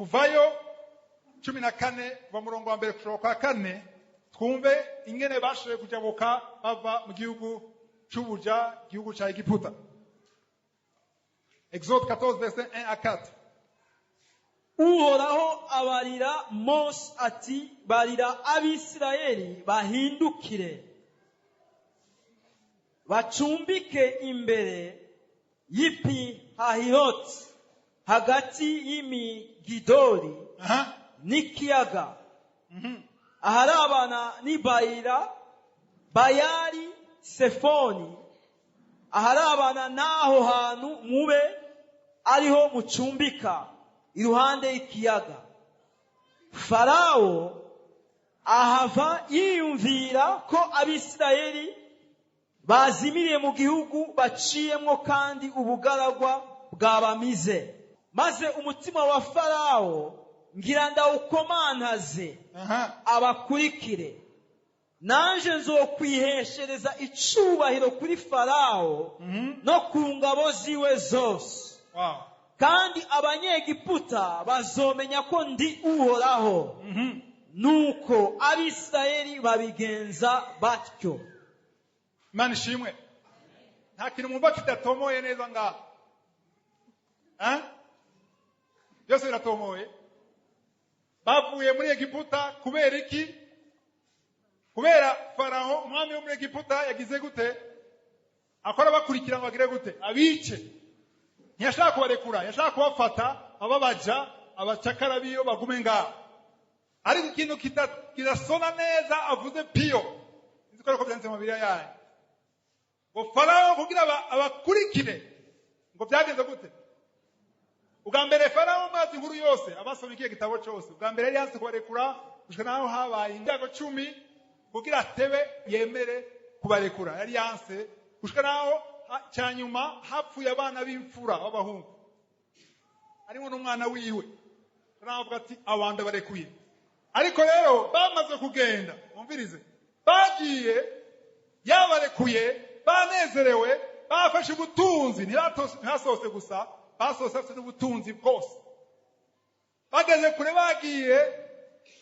kuvayo 14 kuva murongo wa mbere kushobora kwa 4 twumve ingene bashoboye kujabuka bava mu gihugu cy'ubuja, igihugu cya Egiputa. Exode 14 verset 1 à 4. Uhoraho abarira Mose ati, barira Abisirayeli bahindukire bacumbike imbere y'Pi-Hahiroti hagati y'Imigidoli n'ikiyaga aharabana n'ibayira Bayali Sefoni, aharabana n'aho hantu mube ariho mucumbika iruhande y'ikiyaga. Farawo ahava yiyumvira ko Abisirayeli bazimiriye mu gihugu baciyemwo kandi ubugaragwa bwabamize. Maze umutima wa Farawo ngira ndawukomantaze abakurikire, nanje nzokwiheshereza icubahiro kuri Farawo no ku ngabo ziwe zose. Kandi Abanyegiputa bazomenya ko ndi Uhoraho. Nuko Abisirayeli babigenza batyo. Imana ishimwe. Nta kintu mwumva kidatomoye neza ngaha. Byose biratomoye. Bavuye muri Egiputa kubera iki? Kubera Faraho umwami wo muri Egiputa yagize gute? Akora bakurikira ngo agire gute? Abice. Ntiyashaka kubarekura, yashaka kubafata ababaja abacakara biyo bagume ngaho. Ariko ikintu kidasona neza avuze piyo. Nziko ko byanditse mu Bibiliya yayo. Ngo Farawo kugira abakurikire ngo byagenze gute? Ubwa mbere Farawo mazi nkuru yose abasoma ikiye gitabo cyose. Ubwa mbere yari yanse kubarekura gushika naho habaye indago 10 kugira atebe yemere kubarekura. Yari yanse gushika naho cyanyuma hapfuye abana b'imfura b'abahungu. Harimo n'umwana wiwe. Farawo ati abanda barekuye. Ariko rero bamaze kugenda, umvirize. Bagiye yabarekuye, banezerewe, bafashe ubutunzi, ntibasose gusa, basose afite ubutunzi bwose. Bageze kure bagiye,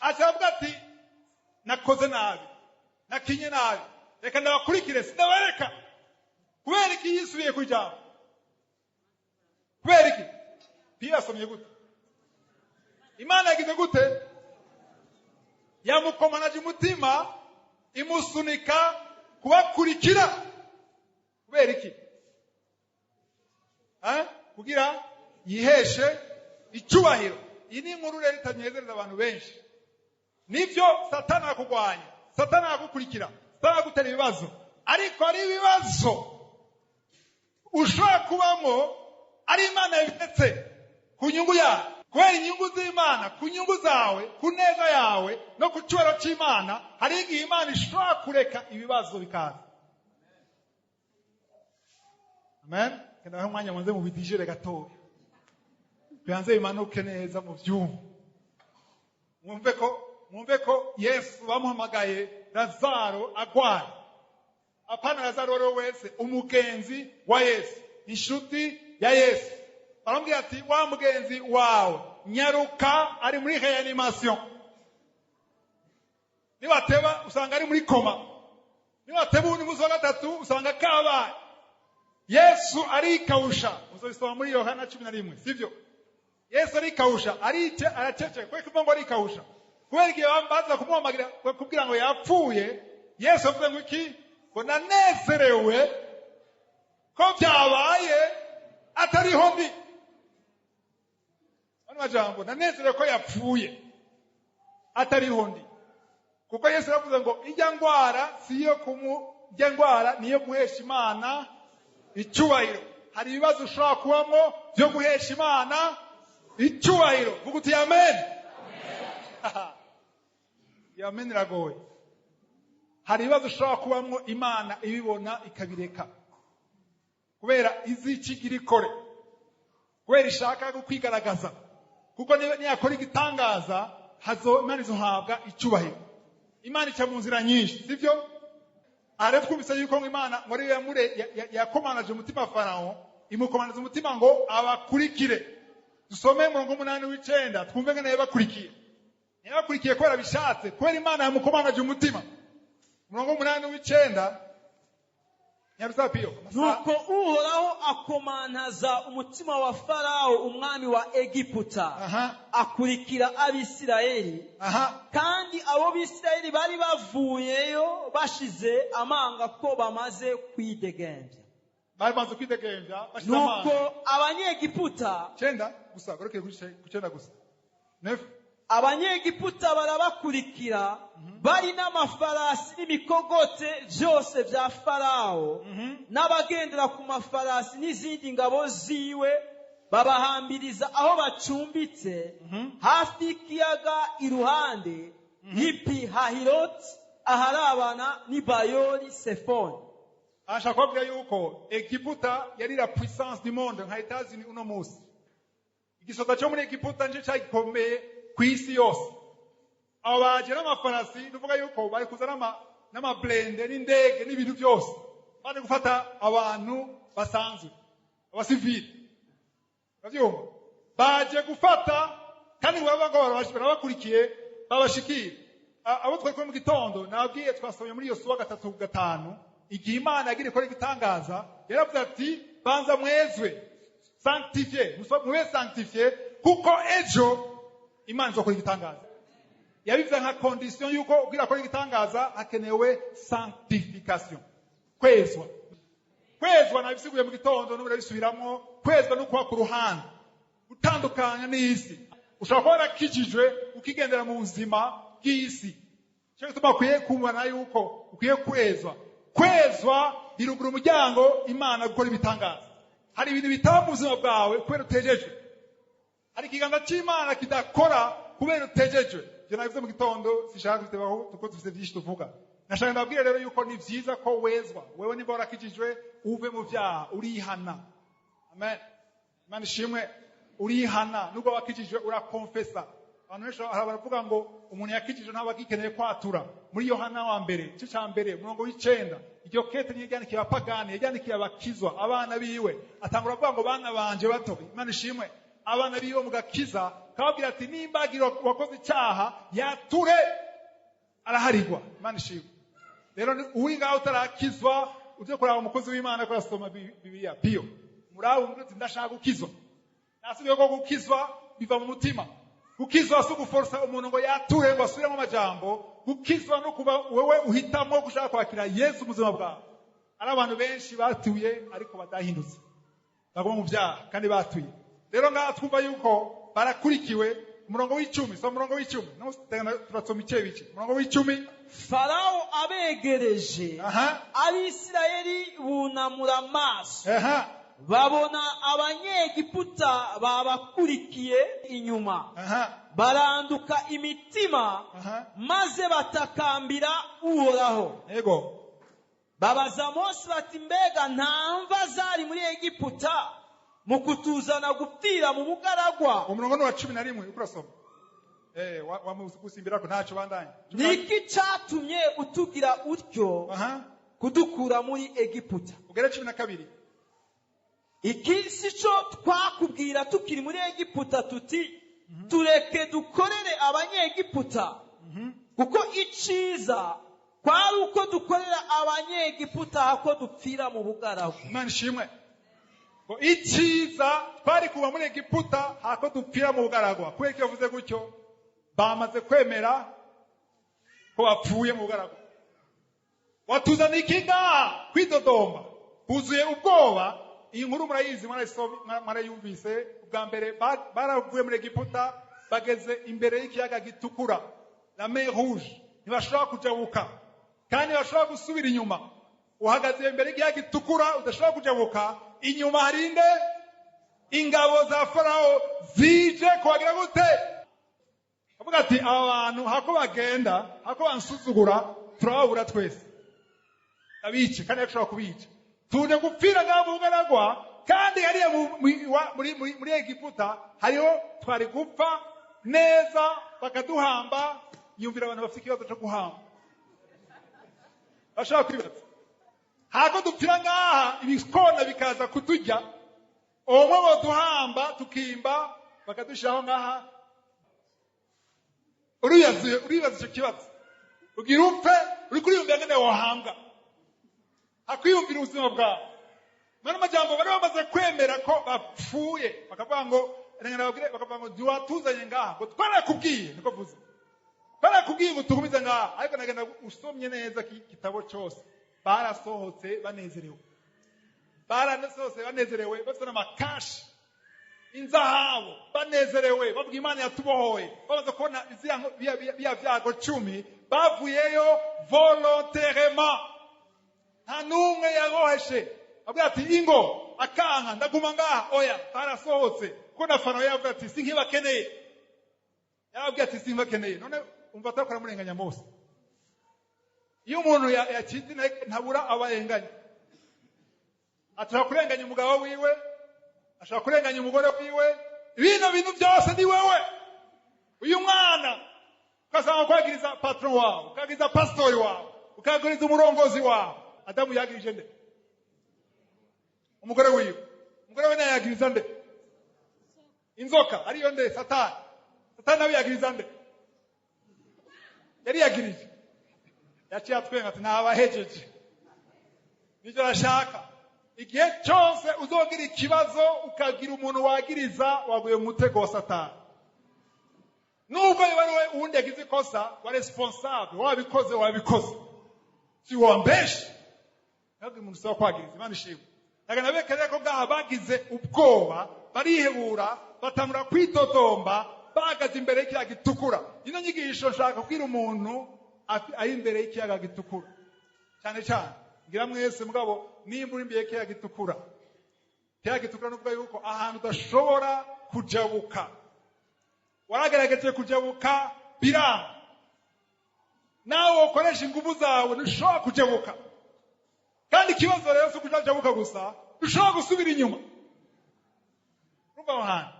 acavuga ati nakoze nabi, nakinye nabi, reka ndabakurikire sindabareka. Kubera iki yisubiye kujyaho? Kubera iki? Birasomye gute? Imana yagize gute? Yamukomanaje umutima imusunika kubakurikira. Kubera iki? Kugira yiheshe icubahiro. Iyi ni inkuru rero itanezereza abantu benshi. Nivyo Satani akugwanya, Satani agukurikira, Satani agutera ibibazo. Ariko ari ibibazo ushobora kubamo ari Imana yabitetse ku nyungu yawe. Kubera inyungu z'Imana, ku nyungu zawe, ku neza yawe no ku cyubahiro cy'Imana, hari igihe Imana ishobora kureka ibibazo bikaza. Amen. Kandi umwanya mwanze mu bidijere gatoya. Byanze bimanuke neza mu byumva. Mwumve ko Yesu bamuhamagaye Lazaro agwaye. Apana Lazaro rero wese umugenzi wa Yesu, inshuti ya Yesu. Barambwira ati wa mugenzi wawe nyaruka ari muri reanimation. Nibateba usanga ari muri koma. Nibateba undi muzo gatatu usanga kabaye. Yesu arikausha. Uzobisoma muri Yohana 11, sivyo? Yesu arikausha, aracece, kwa kivuga ngo arikausha. Kubera igihe bambaza kumuhamagira kubwira ngo yapfuye, Yesu avuze ngo iki? Ngo nanezerewe ko byabaye atariho ndi. Majambo nanezerewe ko yapfuye atariho ndi. Kuko Yesu yavuze ngo ijya ngwara siyo ijya ngwara niyo guhesha Imana icubahiro. Hari ibibazo ushobora kubamo byo guhesha Imana icubahiro. Vuga uti amen. Amen iragoye. Hari ibibazo ushobora kubamo Imana ibibona ikabireka. Kubera izikigira ikore. Kubera ishaka kukwigaragaza. Kuko niyakora igitangaza Imana izohabwa icubahiro. Imana ica mu nzira nyinshi, sivyo? Ariko twumvise yuko Imana muri yakomanaje umutima Farawo, imukomanaje umutima ngo abakurikire. dusome murongo 8:9 twumve ngene bakurikiye. Bakurikiye kubera bishatse, kubera Imana yamukomanaje umutima. Murongo 8:9 Nyabisapiyo. Nuko Uhoraho akomantaza umutima wa Farawo umwami wa Egiputa, akurikira Abisirayeli, kandi abo Bisirayeli bari bavuyeyo bashize amanga ko bamaze kwidegembya. Bamaze kwidegembya, bashize amanga. Nuko Abanyegiputa 9 gusa, gorokeye ku 9 gusa. 9 Abanyegiputa barabakurikira bari n'amafarasi n'imikogote byose bya Farawo, n'abagendera ku mafarasi n'izindi ngabo ziwe, babahambiriza aho bacumbitse hafi y'ikiyaga iruhande y'ipi Hahiroti aharabana n'Ibayoli Sefoni. Ashaka kubwira yuko Egiputa yari la puissance du monde nka Etats-Unis uno musi. Igisoda cyo muri Egiputa nje cyagikomeye kwisi yose. Abaje n'amafarasi nuvuga yuko bari kuzana n'amablende n'indege n'ibintu byose bari gufata abantu basanzwe abasivili. Bavyumva baje gufata kandi babagora bakurikiye babashikira abo twari mu gitondo nabwiye twasomye muri Yosuwa 3:5 igihe Imana yagire ko igitangaza yaravuze ati banza mwezwe sanctifié mwe sanctifié kuko ejo Imana izokora igitangaza. Yabivuze nka condition yuko ubwira ko igitangaza hakenewe sanctification. Kwezwa nabisiguye mu gitondo n'ubura bisubiramo, kwezwa no kwa ku ruhande utandukanya n'isi. Ushobora kuba warakijijwe ukigendera mu buzima bw'isi. Cyo gituma kwiye kumva yuko ukwiye kwezwa irugura umuryango Imana gukora ibitangaza. Hari ibintu bitaba mu buzima bwawe kubera utejejwe. Hari ikiganza cy'Imana kidakora kubera utejejwe. Je nabivuze mu gitondo sishaka kutebaho tuko dufite byinshi tuvuga. Nashaka ndabwira rero yuko ni vyiza ko wezwa. Wewe niba warakijijwe uve mu byaha urihana. Amen. Imana ishimwe urihana nubwo wakijijwe urakonfesa. Abantu benshi baravuga ngo umuntu yakijijwe ntabwo agikeneye kwatura. Muri Yohana wa mbere cyo cya mbere murongo w'9 iryo kete ryandikira abapagani ryandikira abakizwa abana biwe atangura kuvuga ngo bana banje bato. Imana ishimwe abana biwe mugakiza kababwira ati nimbagiro wakoze icyaha yature araharigwa. Imana ishimwe rero uri ngaho utarakizwa uje kuraba umukozi w'Imana ko yasoma Bibiliya Pio muraho umuntu ndashaka gukizwa nasubiye ko gukizwa biva mu mutima. Gukizwa si guforsa umuntu ngo yature ngo asubiremo amajambo. Gukizwa no kuba wewe uhitamo gushaka kwakira Yesu muzima bwawe. Ari abantu benshi batuye ariko badahindutse bagoma mu byaha kandi batuye. Rero ngaha twumva yuko barakurikiwe umurongo w'10 so umurongo w'10 no turasoma ice umurongo w'10 Farawo abegereje Abisirayeli bunamura amaso babona Abanyegiputa babakurikiye inyuma baranduka imitima maze batakambira Uhoraho. Yego babaza Mose bati mbega nta mva zari muri Egiputa mu kutuzana gupfira mu bugaragwa. umurongo wa 11 ukurasoma wamusimbira ko ntacyo bandanye. Niki cyatumye utugira utyo kudukura muri Egiputa? ugere 12 iki sico twakubwira tukiri muri Egiputa tuti tureke dukorere Abanyegiputa kuko iciza kwari uko dukorera Abanyegiputa hako dupfira mu bugaragwa. Imana ishimwe ngo iciza twari kuba muri Egiputa hako dupfira mu bugaragwa. Kubera ko yavuze gutyo bamaze kwemera ko bapfuye mu bugaragwa. Watuzana ikinga kwidodomba buzuye ubwoba. Iyi nkuru murayizi mwarayumvise ubwa mbere baravuye muri Egiputa bageze imbere y'ikiyaga gitukura la mer rouge ntibashobora kujabuka kandi bashobora gusubira inyuma. Uhagaze imbere y'ikiyaga gitukura udashobora kujabuka inyuma harinde ingabo za Farawo zije kubagira gute avuga ati aba bantu hako bagenda hako bansuzugura turababura twese abice kandi bashobora kubica tuje gupfira ngabo bugaragwa kandi hariya muri Egiputa hariho twari gupfa neza bakaduhamba. Yumvira abantu bafite ikibazo cyo guhamba bashaka kwibaza hako dupfira ngaha ibikona bikaza kutujya omwe boduhamba tukimba bakadushiraho ngaha uribaza icyo kibazo ugira upfe uri kuriyumvira ngene wohambwa akwiyumvira ubuzima bwawe mana amajambo bari bamaze kwemera ko bapfuye bakavuga ngo ntiwatuzanye ngaha ngo twarakubwiye niko vuze twarakubwiye ngo tugumize ngaha ariko nagenda usomye neza igitabo cyose barasohotse banezerewe bafite n'amakashi inzahabu banezerewe bavuga Imana yatubohoye bamaze kubona biya vyago 10 bavuyeyo volontairement nta numwe yaroheshe avuga ati ingo akanka ndaguma ngaha oya barasohotse ko na Farawo yavuga ati sinkibakeneye yavuga ati sinkibakeneye none umva atakora murenganya Mose iyo umuntu yakizi ntabura abayenganya ashaka kurenganya umugabo wiwe ashaka kurenganya umugore wiwe ibintu byose ni wewe uyu mwana ukasanga kwagiriza patron wawe ukagiriza pastori wawe ukagiriza umurongozi wawe Adamu yagirije nde umugore wiwe nawe yagiriza nde inzoka ariyo nde Satani nawe yagiriza nde yari yagirije yaciye atwenga ati nabahejeje nicyo arashaka igihe cyose uzogira ikibazo ukagira umuntu wagiriza waguye mu mutego wa Satani nubwo wewe uwundi yagize ikosa wa responsable wabikoze si wambeshe ntabwo umuntu usaba kwagiriza Imana ishimwe nagana bekereye ko ngaha bagize ubwoba barihebura batamura kwitotomba bagaze imbere y'ikiyaga gitukura ino nyigisho nshaka kubwira umuntu ari imbere y'ikiyaga gitukura cyane ngira mwese mugabo nimba uri imbere y'ikiyaga gitukura nuvuga yuko ahantu udashobora kujabuka waragerageje kujabuka biranga nawe ukoresha ingufu zawe ntushobora kujabuka kandi ikibazo rero si ukujabuka gusa ntushobora gusubira inyuma urumva aho hantu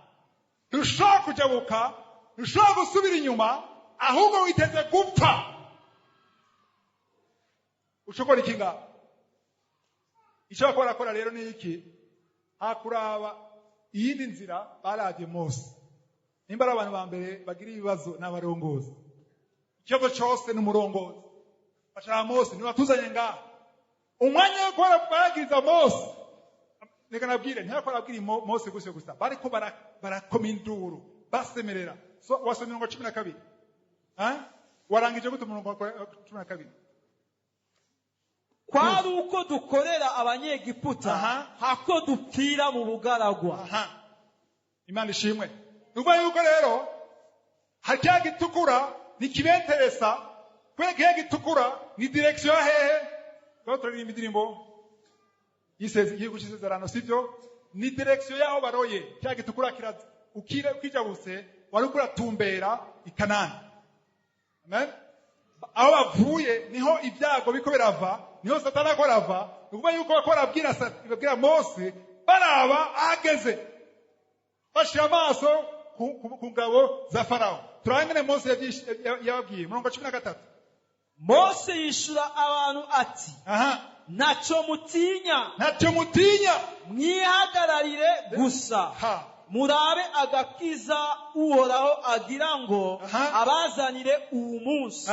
ntushobora kujabuka ntushobora gusubira inyuma ahubwo witeze gupfa ushobora iki ngaho icyo bakora rero ni iki hakuraba iyindi nzira baravye Mose nimba ari abantu ba mbere bagira ibibazo n'abarongozi ikibazo cyose n'umurongozi bashaka Mose nibatuzanye ngaha umwanya wo gukora baragiriza Mose reka nabwire ntiyakorabwira Mose gusa bariko barakoma induru basemerera wasomye 12 warangije gute umurongo wa 12 kwari uko dukorera abanyegiputa hako dupfira mu bugaragwa Imana ishimwe nuba yuko rero hajya gitukura nikibenteresa kwege gitukura ni direction hehe batorera imidirimbo yigushizerano sivyo ni direction yaho baroye cya gitukura kiraza ukijabuse wari kuratumbera ikanani amen aho bavuye niho ibyago biko birava niho Satani akorava nukuba yuko bakora abwira Mose baraba ageze bashira amaso ku ngabo za Farawo turangene Mose yababwiye murongo 13 Mose yishura abantu ati ntacyo mutinya mwihagararire gusa murabe agakiza uhoraho agira ngo abazanire uwu munsi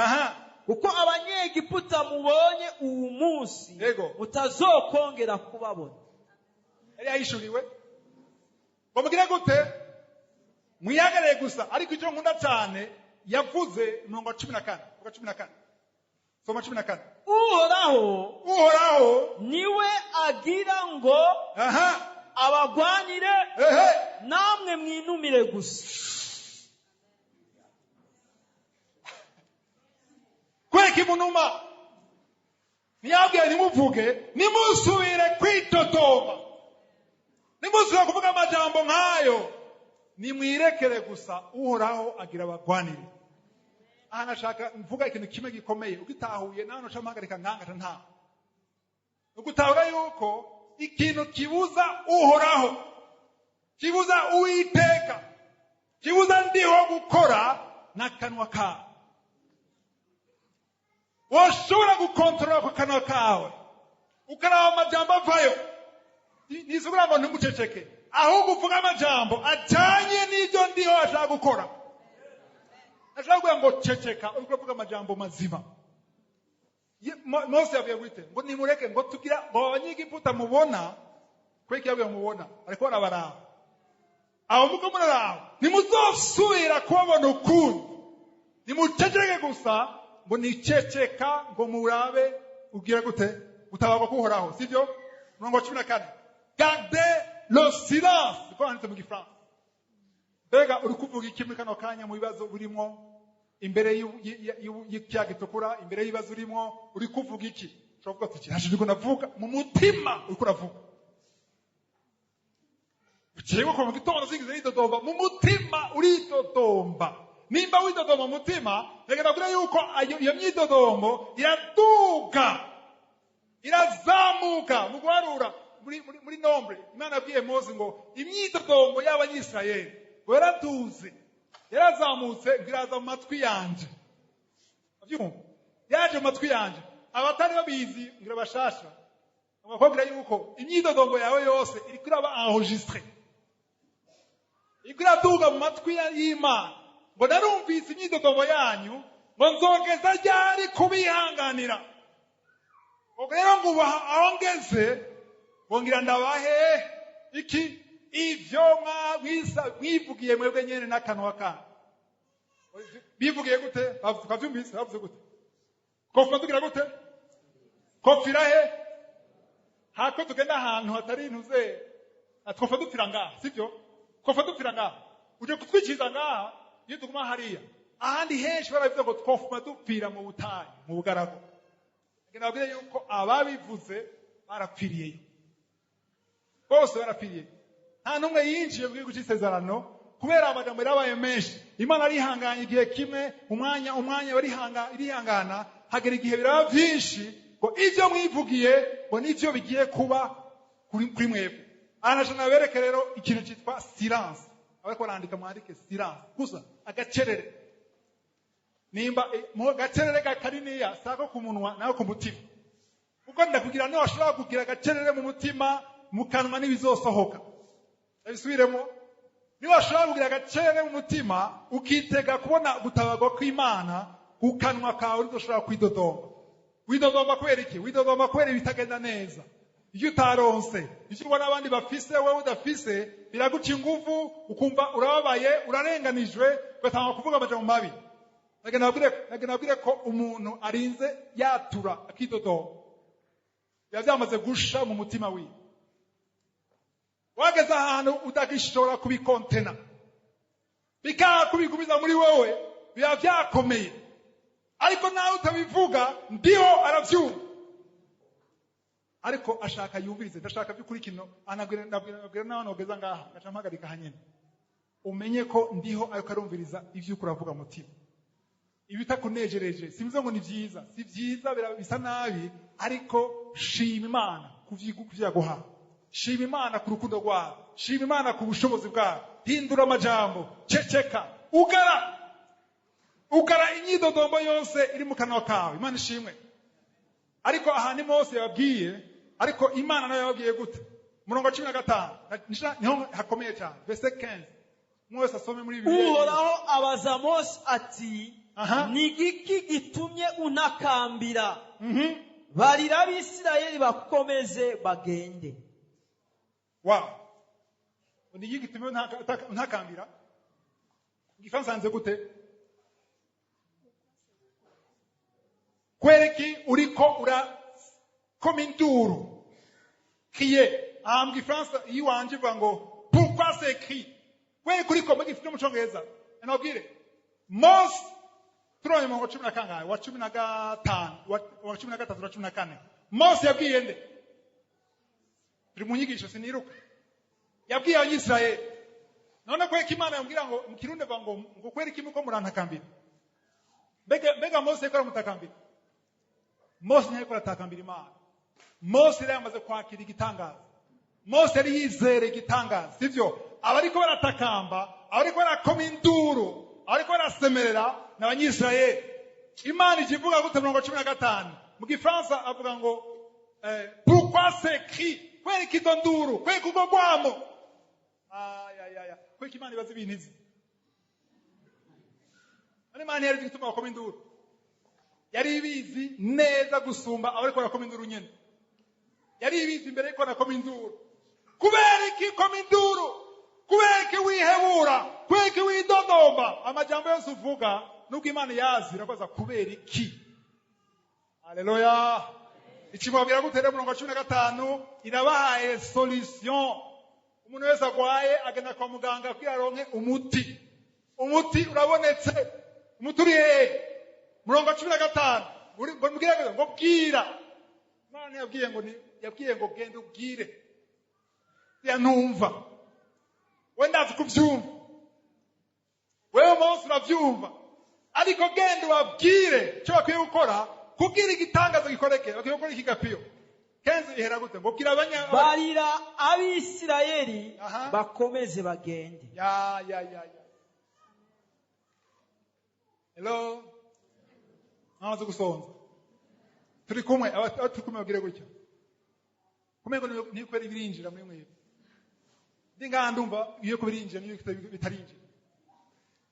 kuko abanyegiputa mubonye uwu munsi mutazokongera kubabona yari yahishuriwe bamubwira gute mwihagarare gusa ariko icyo nkunda cyane yavuze mirongo 14 soma 14 uhoraho niwe agira ngo abagwanire namwe mwinumire gusa kweki munuma ntiyabwiye nimuvuge nimusubire kwitotomba nimusubire kuvuga amajambo nk'ayo nimwirekere gusa uhoraho agira abagwanire aha nashaka mvuga ikintu kimwe gikomeye ugitahuye nawe nushamuhagarika nkangata nta ugutahura yuko ikintu kibuza uhoraho kibuza uwiteka kibuza ndiho gukora n'akanwa kawe washobora gukontorora ku kanwa kawe ukaraba amajambo avayo nisubira ngo ntumuceceke ahubwo uvuga amajambo ajyanye n'ibyo ndiho ashaka gukora. Ashaka kuvuga ngo ceceka, uriko uvuga amajambo mazima. Mose yavuye gute ngo nimureke ngo tugira ngo abanyegiputa mubona kweki yavuye mubona ariko barabaraba aho muko muraraba nimuzosubira kubabona ukundi nimuceceke gusa ngo niceceka ngo murabe ugira gute utabagwa kuhoraho sivyo. Murongo 14 gardez le silence ko handitse mu Gifaransa. Bega uri kuvuga iki muri kano kanya mu bibazo burimo imbere y'icyaha gitukura, imbere y'ibibazo urimo uri kuvuga iki? Ushobora kuvuga ati hashije ko navuga mu mutima uri kuravuga. Ukiyeho ko mu gitondo singize nidodomba mu mutima uridodomba. Nimba widodomba mu mutima reka kure yuko iyo myidodombo iraduga irazamuka mu guharura muri nombre. Imana yabwiye Mose ngo imyidodombo y'Abanyisirayeli weraduze yarazamutse ngiraza mu matwi yanje. Yaje mu matwi yanje abatari babizi ngira bashasha abakobwa yuko imyidodombo yawe yose iri kuraba enregistré ikiraduga mu matwi y'Imana ngo narumvise imyidodombo yanyu ngo nzogeza ryari kubihanganira. Ubwo rero ngo aho ngeze bongira ndabahe iki ivyo mwivugiye mwebwe nyene n'akanwa kanyu. Bivugiye gute? Bavyumvise bavuze gute? Kofa tugira gute? Kofira he? Hako tugenda ahantu hatari intuze atwofa dupfira ngaha sivyo? Kofa dupfira ngaha uje kutwikiza ngaha iyo tuguma hariya ahandi henshi baravuze ngo twofa dupfira mu butayu mu bugarago. Nabwiye yuko ababivuze barapfiriye bose barapfiriye nta numwe yinjiye mu gihugu cy'isezerano kubera amajambo yarabaye menshi. Imana arihanganye igihe kimwe umwanya irihangana hagera igihe biraba byinshi ngo ivyo mwivugiye ngo nivyo bigiye kuba kuri mwebwe. Anashana bereke rero ikintu cyitwa silence. Abariko barandika mwandike silence gusa agacerere. Nimba mu gacerere gakariniya sako ku munwa naho ku mutima. Uko ndakugira no washobora kugira gacerere mu mutima mu kanwa n'ibizosohoka. Abisubiremo niba washobora kugira gacerere mu mutima ukitega kubona gutabagwa kw'Imana ku kanwa kawe uzoshobora kwidodomba. Widodomba kubera iki? Widodomba kubera bitagenda neza. Iyo utaronse icyo ubona abandi bafise wowe udafise biraguca ingufu ukumva urababaye urarenganijwe ugatanga kuvuga amajambo mabi. Nagenabwire ko umuntu arinze yatura akidodomba yavyamaze gusha mu mutima wiwe. Wageze ahantu udagishobora kubikontena bikaba kubigumiza muri wowe biba vyakomeye ariko nawe utabivuga ndiho aravyumva ariko ashaka yumvirize ndashaka byukuri kino anabwira nawe nogeza ngaha gaca mpagarika hanyene umenye ko ndiho ariko arumviriza ivyo ukuravuga mutima. Ibitakunejereje simvuze ngo ni vyiza si vyiza bisa nabi ariko shima Imana kuvyaguha. Shima Imana ku rukundo rwawe, shima Imana ku bushobozi bwawe. Hindura amajambo, ceceka, ugara inyidodombo yose iri mu kanwa kawe. Imana ishimwe. Ariko aha ni Mose yababwiye, ariko Imana nayo yababwiye gute? Murongo 15 niho hakomeye cyane. Verse 15. Mose asome muri Bibiliya. Uhoraho abaza Mose ati nigiki gitumye unakambira? Barira Abisirayeli bakomeze bagende. Wow. Nigiki gitumye unakambira? Igifaransa hanze gute? Kwereki uriko urakoma induru. Kiye. Mu Gifaransa iyo wanje uvuga ngo pourquoi c'est écrit? Kwereki uriko mu Gifaransa mu Cyongereza. Nabwire. Mose turonye mu 10 kangahe wa 15 wa 13 wa 14. Mose yabwiye nde? Turi mu nyigisho siniruka. Yabwiye Abanyisirayeli. None kwereki Imana yambwira ngo mu Kirundi bavuga ngo kwereki muko murantakambira. Mbega Mose yakora mutakambira. Mose ntiyari atakambira Imana. Mose yari yamaze kwakira igitangaza. Mose yari yizere igitangaza. Sivyo? Abariko baratakamba, abariko barakoma induru, abariko barasemerera n'Abanyisirayeli. Imana ikivuga gute mu 15 mu Gifaransa avuga ngo pourquoi c'est écrit? Kwereka izo nduru, kwereka ubwo gwamo. Kuko Imana ibaza ibintu izi. Imana yari gituma bakoma induru. Yari ibizi neza gusumba abariko bakoma induru nyene. Yari ibizi imbere yuko nakoma induru. Kubera iki koma induru? Kubera iki wihebura? Kubera iki widodomba? Amajambo yose uvuga nuko Imana yazi irakoza kubera iki. Haleluya. Ikimubwira gutere murongo 15 irabahaye solution. Umuntu wese agwaye agenda kwa muganga kwiyaronke umuti. Umuti urabonetse. Umuti uri hehe? Murongo 15. Mbwira ngo bwira. Imana yabwiye ngo genda ubwire. Yanumva. Wenda kuvyumva. Wewe mose uravyumva. Ariko genda ubabwire cyo bakwiye gukora kugira igitangazo gikoreke. Bakwiye gukora ikigapiyo. Kenzi ihera gute ngo bwira barira Abisirayeli bakomeze bagende. Hello. Nazo gusonza. Turi kumwe abatukumwe bagire gutyo. Kumego ni kwera ibirinjira muri mwe. Ndinga ndumva iyo kubirinjira niyo bitarinjira.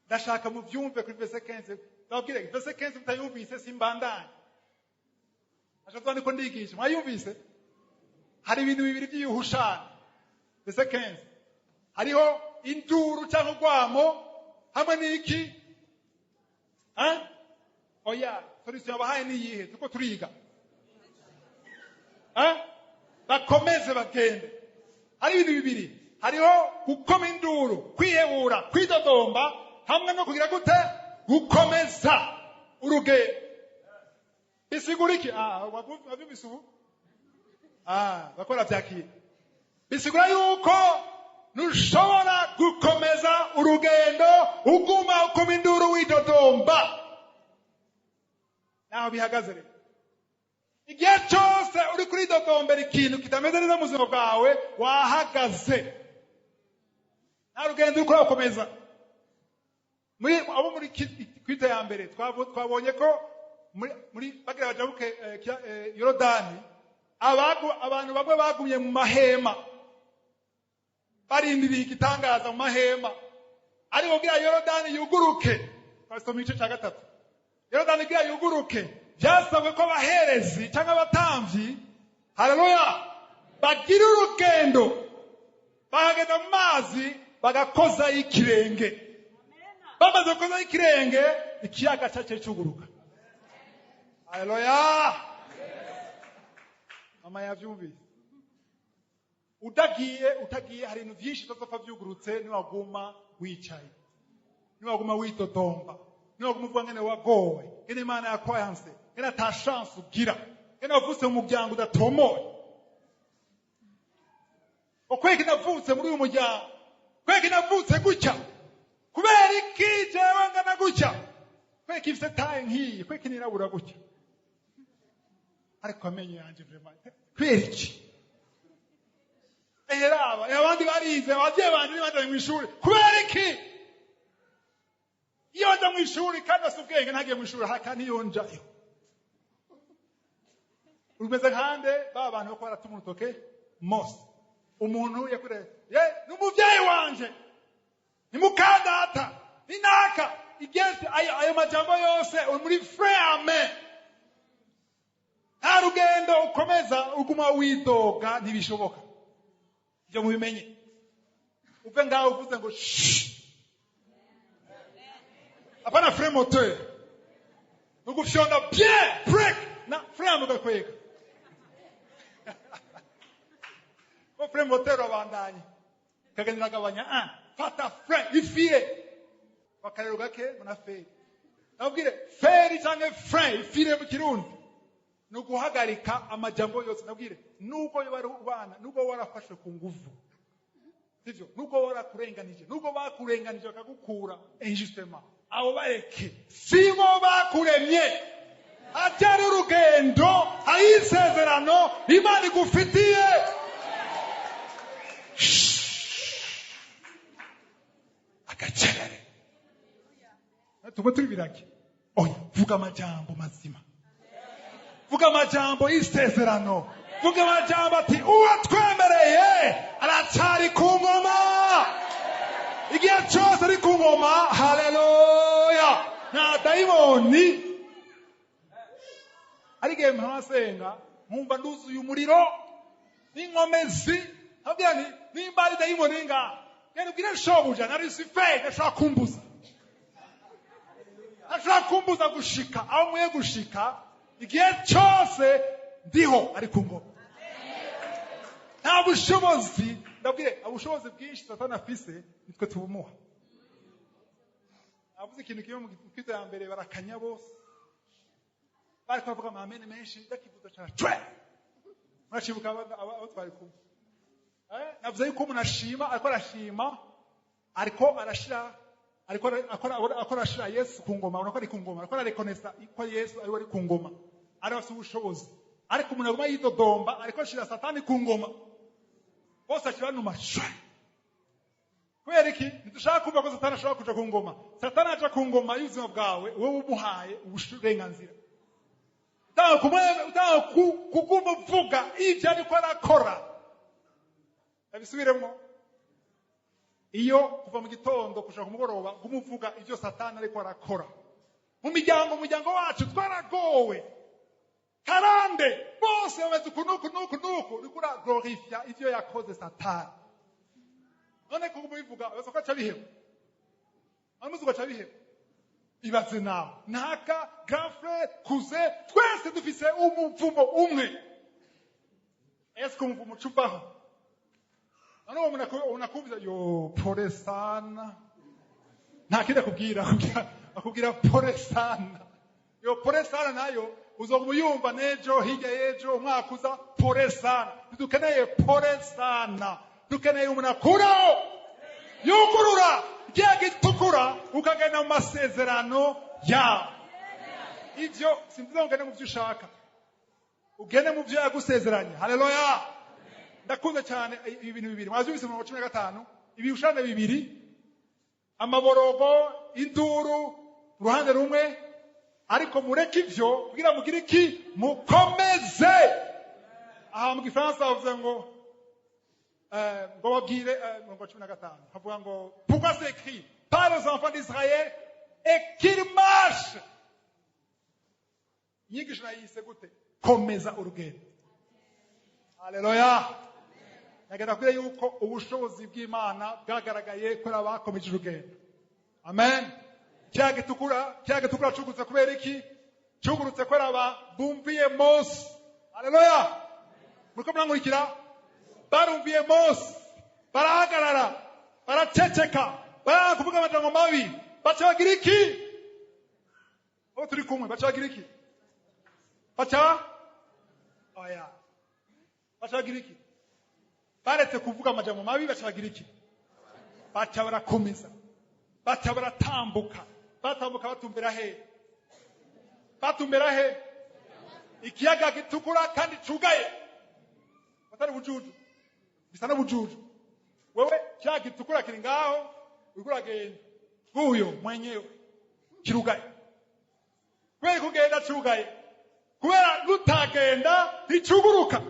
Ndashaka mu byumve kuri verse 15. Ndabwire verse 15 mutayumvise simbandanye. Ashobora niko ndigisha. Mwayumvise? Hari ibintu bibiri by'iyuhushana. Verse 15. Hariho induru cyangwa gwamo hamwe n'iki? Oya, solution yabahaye ni yihe? Tuko turiga. Bakomeze bagende. Hari ibintu bibiri. Hariho gukoma induru, kwihebura, kwidodomba hamwe no kugira gute? Gukomeza urugendo. Bisiguriki? Wabyumvise? Bakora byakira. Bisigura yuko nushobora gukomeza urugendo uguma ukoma induru widodomba. Naho bihagaze rero. Igihe cyose uri kuri dodombera ikintu kitameze neza mu buzima bwawe wahagaze. Nta rugendo uri kurakomeza. Muri kwita ya mbere twabonye ko muri bagira bajabuke Yorodani abantu bamwe bagumye mu mahema barindiriye igitangaza mu mahema ariko kugira Yorodani yuguruke twasoma igice cya 3 Yorodani kugira yuguruke byasabwe ko abaherezi cyangwa abatamvyi haleluya bagira urugendo bagenda mu mazi bagakoza ikirenge bamaze koza ikirenge ikiyaga cyace cyuguruka. Haleluya. Mama yavyumvise. Utagiye hari ibintu byinshi tuzopfa byugurutse niwaguma wicaye. Niwaguma witotomba. Niwaguma uvuga ngene wagowe. Ngene Imana yakwayanse. Ngene ata chance ugira. Ngene wavutse mu muryango udatomoye. Okweki navutse muri uyu muryango. Kweki navutse gutya. Kubera iki jewe ngana gutya? Kweki ifite taye nkiyi, kweki nirabura gutya. Ariko amenye yanje vraiment. Kubera iki? Eraba, abandi barize, abavyeyi banje bandi mu ishuri. Kubera iki? Iyo nda mu ishuri kandi asubwenge ntagiye mu ishuri hakani yonjayo. Urumeze nkande babantu bako baratuma urutoke Mose. Umuntu yakure, n'umuvyeyi wanje. Ni mukadata, ni naka, igeze ayo majambo yose muri frame. Nta rugendo ukomeza uguma widoga ntibishoboka. Ibyo mubimenye. Uve ngaho uvuze ngo apana frame moteur. Ugufyonda bien break na frame ugakwega. Ko frame moteur abandanye. Kagenda gabanya fata frame ifire. Bakarero gake muna feri. Nabwire feri cyangwa frame ifire mu Kirundi. Nuguhagarika amajambo yose nabwire nuko bari ubana nuko warafashwe ku nguvu. Sivyo nuko warakurenganije nuko bakurenganije bakagukura injustement. Abo bareke simo bakuremye. Atari urugendo ayisezerano Imana igufitiye. Akacere. Tuba turi biraki. Oya, vuga amajambo mazima. Vuga amajambo y'isezerano. Vuga amajambo ati uwatwemereye aracari ku ngoma. igihe cyose ari ku ngoma. Haleluya. Nta dayimoni. Ari igihe mpasenga nkumva nduzuye umuriro n'inkomezi. Habya ni nimba ari dayimoni nga ngene ubwire shobuja na Lucifer ndashaka kumbuza. Ndashaka kumbuza gushika aho mwe gushika igihe cyose ndiho ari ku ngoma. Nta bushobozi ndabwire ubushobozi bwinshi Satani afise nitwe tubumuha. Avuze ikintu kimwe mu gitito ya mbere barakanya bose. Bari kuvuga amen menshi ndakivuza cyane. Muracibuka abo twari kumwe. Navuze yuko umuntu ashima ariko arashira Yesu ku ngoma. Urako ari ku ngoma ariko arekonesa ko Yesu ari ku ngoma ari afite ubushobozi. Ariko umuntu aguma yidodomba ariko ashira Satani ku ngoma. Bose ashira numa kubera iki ntidushaka kumva ko Satani ashobora kuja ku ngoma. Satani aja ku ngoma y'ubuzima bwawe wowe umuhaye uburenganzira. Kuguma uvuga ibyo ariko arakora. Abisubiremo. Iyo kuva mu gitondo kuja ku mugoroba gumuvuga ibyo Satani ariko arakora. Mu muryango wacu twaragowe. Karande bose bameze kunuku nikura glorifia ibyo yakoze Satani. None kuguma bivuga basoka cyabiheba. Amuzuga cyabiheba. Ibaze nawe ntaka grand frère cousin twese dufise umuvumo umwe. Est-ce que umuvumo cubaho? None unakumva yo pole sana. Ntakida akubwira pole sana. Yo pole sana nayo uzogumuyumva nejo hirya yejo umwaka uza pole sana. Dukeneye pole sana. Dukeneye umunakura yugurura igihe gitukura ukagenda mu masezerano yawe. Ibyo simvuze ngo ugende mu byo ushaka, ugende mu byo yagusezeranye. Haleluya. Ndakunda cyane ibintu bibiri mwazubise mu 15 ibishane bibiri, amaborogo induru ruhande rumwe, ariko mureke ivyo kugira mugire iki mukomeze. Aha mu Gifaransa bavuze ngo babwire mu 15 havuga ngo pourquoi c'est écrit par les enfants d'Israël et qu'ils marchent. Nyigisho nayise gute komeza urugendo. Haleluya. Nagenda kure yuko ubushobozi bw'Imana bwagaragaye kuri abakomeje urugendo. Amen. Cyagitukura cugutse kubera iki? Cugurutse kuri aba bumviye Mose. Haleluya. Muko mwankurikira barumviye Mose, barahagarara, baraceceka, barakuvuga amajambo mabi, baca bagira iki? Abo turi kumwe baca bagira iki? Baca bagira iki? Baretse kuvuga amajambo mabi baca bagira iki? Baca barakomeza, baca baratambuka, batumbera he? Batumbera he? Ikiyaga gitukura kandi cugaye. Batari bujuju. Bisa n'ubujuju. Wewe cya gitukura kiri ngaho uragenda. Uyo mwenyewe kirugaye. Wewe kugenda cugaye. Kubera rutagenda nticuguruka.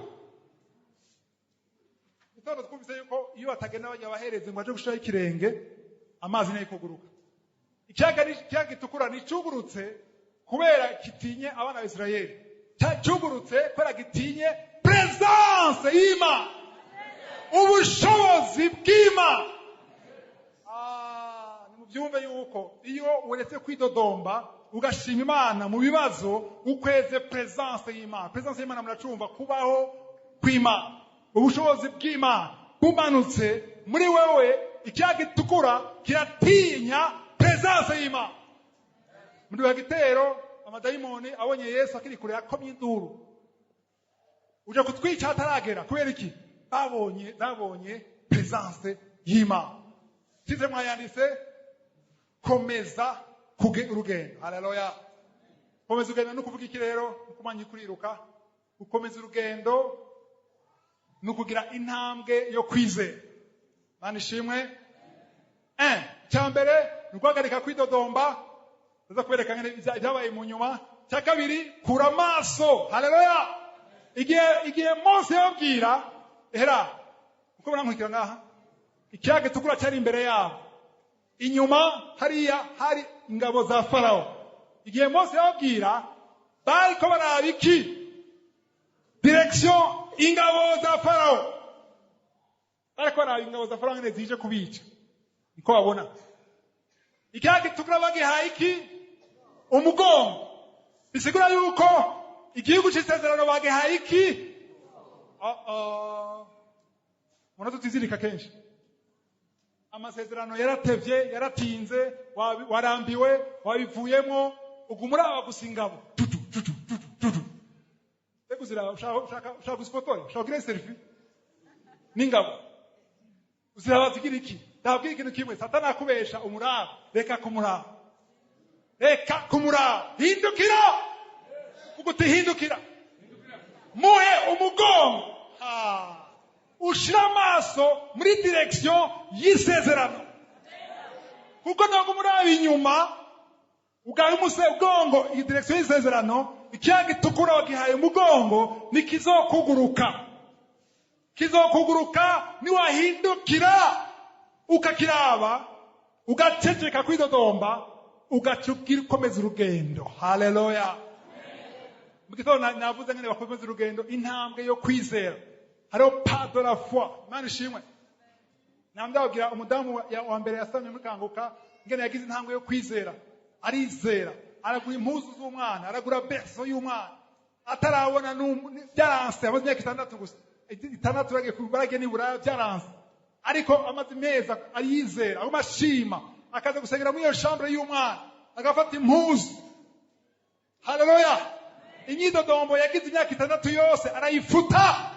Itondo twumvise yuko iyo atagenda bajya bahereze ngo aje gushira ikirenge amazi nayo kuguruka. Ikiyaga gitukura nicugurutse kubera kitinye abana ba Isirayeli. Cyagurutse kubera gitinye presence y'Imana. Ubushobozi bw'Imana. Nimubyumve yuko iyo uretse kwidodomba ugashima Imana mu bibazo ukweze presence y'Imana. Presence y'Imana muracumva kubaho kw'Imana. Ubushobozi bw'Imana bumanutse muri wewe, ikiyaga gitukura kiratinya presence y'Imana. Muri bagitero amadayimoni abonye Yesu akiri kure yakomye induru. Uje kutwica ataragera kubera iki? Babonye presence y'Imana. Titre mwayanditse komeza urugendo. Haleluya. Komeza urugendo no kuvuga iki rero? Kumanya kuriruka. Ukomeza urugendo no kugira intambwe yo kwizera. Mana ishimwe. Cyambere nuguhagarika kwidodomba. Ndaza kwereka ngene ibyabaye mu nyuma. Cya kabiri kura amaso. Haleluya. Igihe Mose yabwira ehera uko mwankurikira ngaha ikiyaga gitukura cyari imbere yabo, inyuma hariya hari ingabo za Farawo. Igihe Mose yababwira bariko baraba iki? Direction ingabo za Farawo. Bariko baraba ingabo za Farawo ngene zije kubica. Niko babona. Ikiyaga gitukura bagihaye iki? Umugongo. Bisigura yuko igihugu cy'isezerano bagihaye iki? Muna tutizirika kenshi. Amasezerano yaratevye, yaratinze, warambiwe, wabivuyemo, ugumura gusingabo. Ekuzira ushaka guspotore, ushaka kire selfie. Ningabo. Uzira bazigira iki? Ndabwira ikintu kimwe, Satana akubesha umuraba, reka kumuraba. Reka kumuraba. Hindukira. Kuguti hindukira. Muhe umugongo. Ushira amaso muri direction y'isezerano. Kuko ntabwo muraba inyuma ugaye umugongo iyi direction y'isezerano, ikiyaga gitukura wagihaye umugongo nikizokuguruka. Kizokuguruka niwahindukira ukakiraba ugaceceka kwidodomba ugakomeza urugendo. Haleluya. Mugitondo navuze ngene bakomeza urugendo, intambwe yo kwizera. Hariho pas de la foi. Imana ishimwe. Namdabwira umudamu wa mbere yasamye muri Kanguka ngene yagize intambwe yo kwizera. Arizera, aragura impuzu z'umwana, aragura berceau y'umwana. Atarabona byaranse, amaze imyaka 6 gusa. 6 rage kubarage ni buraya byaranse. Ariko amaze meza arizera, agumashima, akaza gusengera muri iyo chambre y'umwana, agafata impuzu. Haleluya. Imyidodombo yagize imyaka 6 yose arayifuta.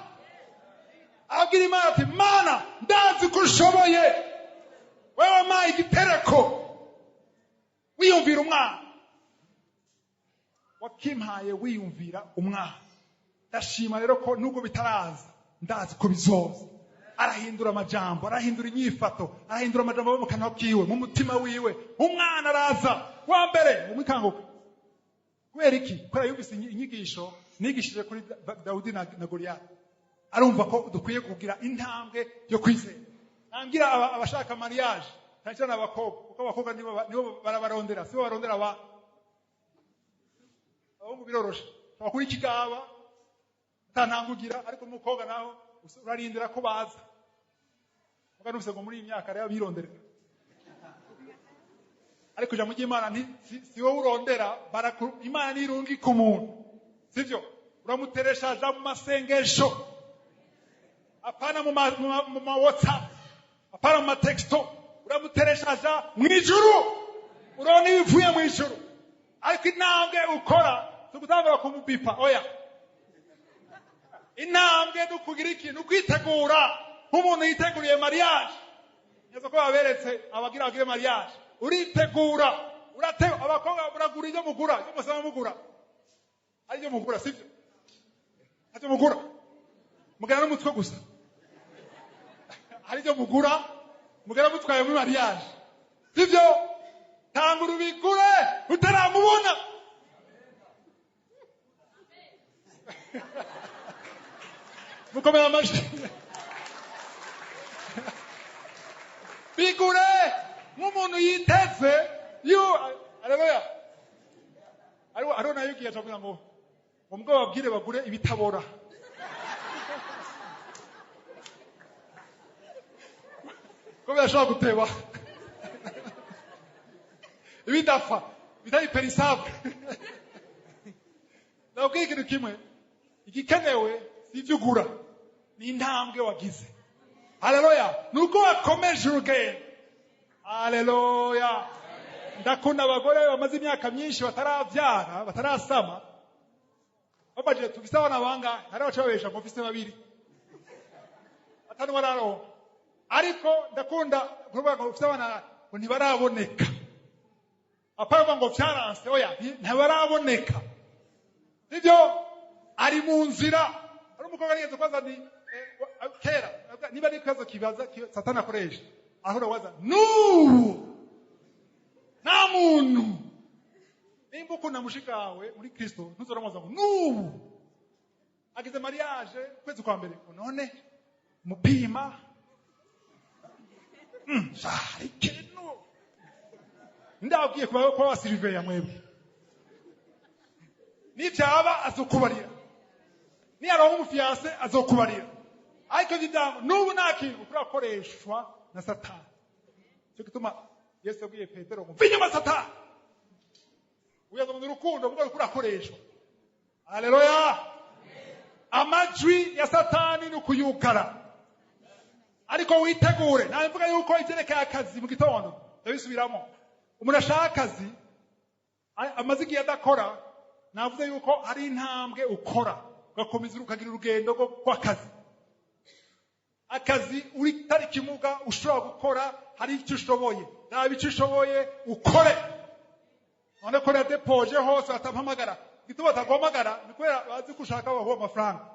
Abwira Imana ati, Mana ndazi ko ushoboye, wewe mayi igitereko, wiyumvira umwana. Wakimpaye wiyumvira umwana. Ndashima rero ko nubwo bitaraza ndazi ko bizoza. Arahindura amajambo, arahindura inyifato, arahindura amajambo mu kanwa kiwe, mu mutima wiwe. Umwana araza wa mbere mu Kanguka. Kubera iki? Kubera yumvise inyigisho nigishije kuri Dawudi na Goliyati. Arumva ko dukwiye kugira intambwe yo kwizera. Nambwira abashaka mariage, cyane abakobwa, kuko abakobwa nibo barabarondera, sibo barondera abahungu biroroshe. Abakuri kigaba tantangugira, ariko umukobwa naho urarindira ko baza. Muga nufise ngo muri iyi myaka rero birondera. Ariko jambo ry'Imana si wowe urondera, Imana nirungi ku muntu. Sivyo? Uramuteresha ja mu masengesho. Apana mu WhatsApp, apana mu texto, uramutereshaja mwijuru, uroni bivuye mwijuru. Ariko intambwe ukora tukutangura kumubipa, oya. Intambwe dukugira ikintu kwitegura, nk'umuntu yiteguriye mariage. Nyazo ko baberetse abagira mariage. Uritegura, abakobwa buragura ibyo mugura, ibyo musaba mugura. Ari byo mugura, sivyo? Ari byo mugura. Mugana n'umutwe gusa. Hari byo mugura, mugana mutwaye muri mariage. Sivyo? Tangura ubigure utaramubona. Mukomera amashyi. Bigure nk'umuntu yiteze haleluya. Ariho nayo giye avuga ngo umugabo babwire bagure ibitabora. Ko byashobora guteba. Ibidafa, bitari perisable. Nabwiye ikintu kimwe, igikenewe si ibyo ugura, ni intambwe wagize. Haleluya. Nuko wakomeje urugendo. Haleluya. Ndakunda abagore bamaze imyaka myinshi bataravyara, batarasama. Babaje tufise abana banga, hari abacabesha ngo mfise 2. Atanu bararo. Ariko ndakunda kuvuga ngo ufite abana ngo ntibaraboneka. Apava ngo vyaranse, oya, ntibaraboneka. Nibyo ari mu nzira. Ari umukobwa nigeze kwaza ni kera, niba ari kazo kibaza Satana akoresha. Ahura waza, "Nubu nta muntu." Nimba ukunda mushikawe muri Kristo, ntuzoromoza ngo nubu. Agize mariage kwezi kwa mbere. None mupima shari ikintu ndabwiye kuba wasiriveya mwebwe nibyaba azokubarira niyaronka umufiyanse azokubarira ariko gidango n'ubu nta kintu turakoreshwa na satani cyo gituma Yesu yabwiye Petero ngo vinyuma satani uyazana urukundo kuko kurakoreshwa haleluya amajwi ya satani ni kuyukara ariko witegure navuga yuko iterekeye akazi mu gitondo ndabisubiramo umuntu ashaka akazi amaze igihe adakora navuze yuko hari intambwe ukora ugakomeza ukagira urugendo rw'akazi akazi uri tari kimuga ushobora gukora hari icyo ushoboye naba icyo ushoboye ukore none ko depoje hose atampamagara gituma ataguhamagara ni kubera bazi ko ushaka baho amafaranga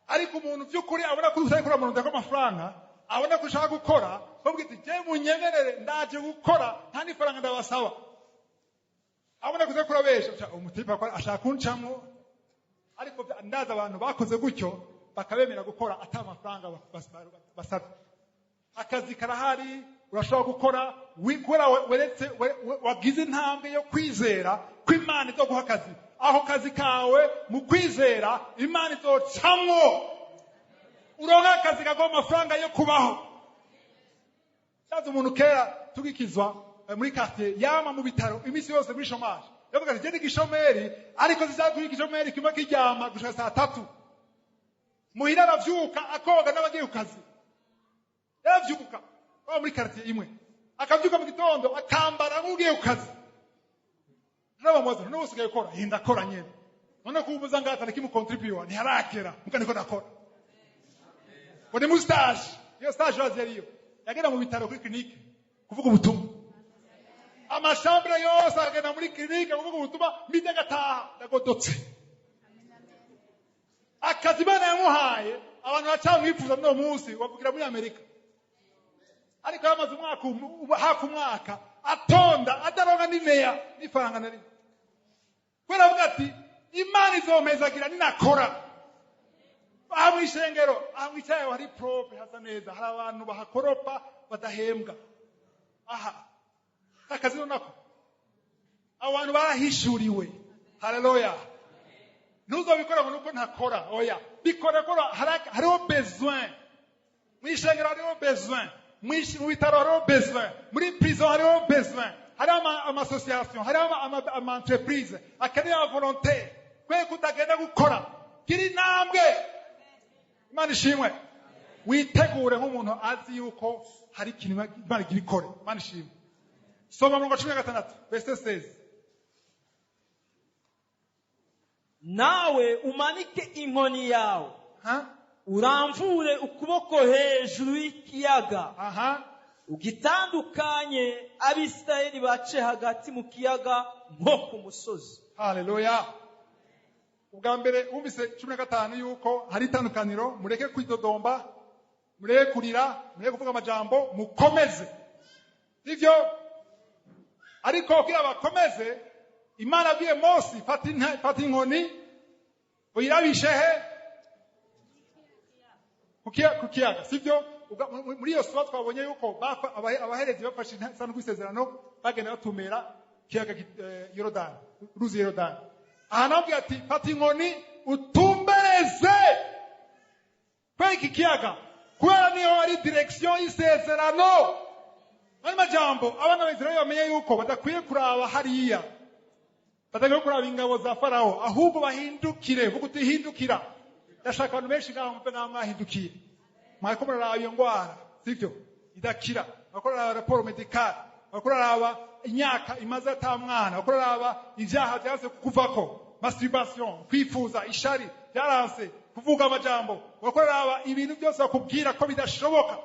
ariko umuntu by'ukuri abona ko usari kura mu runda rw'amafaranga abona ko ushaka gukora bamubwira ati jye munyemerere ndaje gukora nta n'ifaranga ndabasaba abona kuze kurabesha umutipe ashaka kuncamwo ariko ndaza abantu bakoze gutyo bakabemera gukora atamafaranga basabye akazi karahari urashobora gukora wikora weretse wagize intambwe yo kwizera ko Imana izoguha akazi aho kazi kawe mu kwizera Imana izocamwo uronka akazi kagwa amafaranga yo kubaho ndaza umuntu kera tugikizwa muri quartier yama mu bitaro imisi yose muri chômage yavuga ati je gishomeri ariko zizakuri gishomeri kimwe kijyama gushaka saa 3 muhira aravyuka akoga n'abagiye ku kazi yavyuka wa muri quartier imwe akavyuka mu gitondo akambara nk'ugiye ku kazi n'abamoza no usigaye gukora hinda akora nyene none kubuza ngata kimu contribute ni harakera mukane ko nakora bone mu stage iyo stage yazeriyo yagera mu bitaro kuri clinique kuvuga ubutumwa amashambra yose agenda muri clinique kuvuga ubutumwa mide gataha ndagodotse akazi bana yamuhaye abantu bacamwifuza no munsi bavugira muri Amerika ariko yamaze hafi umwaka atonda adaronka n'imeya n'ifaranga nari kwera avuga ati Imana izompezagira ninakora amwishengero amwicaye hari probe hasa neza hari abantu bahakoropa badahembwa aha akazi nako abantu barahishuriwe haleluya ntuzobikora ngo nuko ntakora oya bikora kora hariho besoin mwishengero hariho besoin mu bitaro hariho besoin muri prison hariho besoin hariho ama-association hariho ama-entreprise akeneye volontaire kwe kutagenda gukora kiri intambwe Imana ishimwe witegure nk'umuntu azi yuko hari ikintu Imana igira ikore Imana ishimwe soma mu 16 verse 16 nawe umanike inkoni yawe uramvure ukuboko hejuru y'ikiyaga ugitandukanye Abisirayeli bace hagati mu kiyaga nko ku musozi haleluya ubwa mbere wumvise 15 yuko hari itandukaniro mureke kwidodomba mureke kurira mureke kuvuga amajambo mukomeze ivyo ariko kugira bakomeze Imana abiye Mose fata inkoni uyirabishehe kukiyaga sivyo muri iyo sura twabonye yuko abaherezi bafashe isanduku y'isezerano bagenda batumera kiyaga Yorodani ruzi Yorodani aha nabwiye ati fata inkoni utumbereze kweki kiyaga kubera niho ari direction y'isezerano ari majambo abana b'Isirayeli bamenye yuko badakwiye kuraba hariya badakwiye kuraba ingabo za Farao ahubwo bahindukire vuga utihindukira ndashaka abantu benshi ngaho mpe namwahindukiye mwako muraraba iyo ngwara sivyo idakira bakorera raporo medical bakorera imyaka imaze atamwana bakorera ivyaha byase kuvako masturbation kwifuza ishari byaranse kuvuga amajambo bakorera ibintu byose bakubwira ko bidashoboka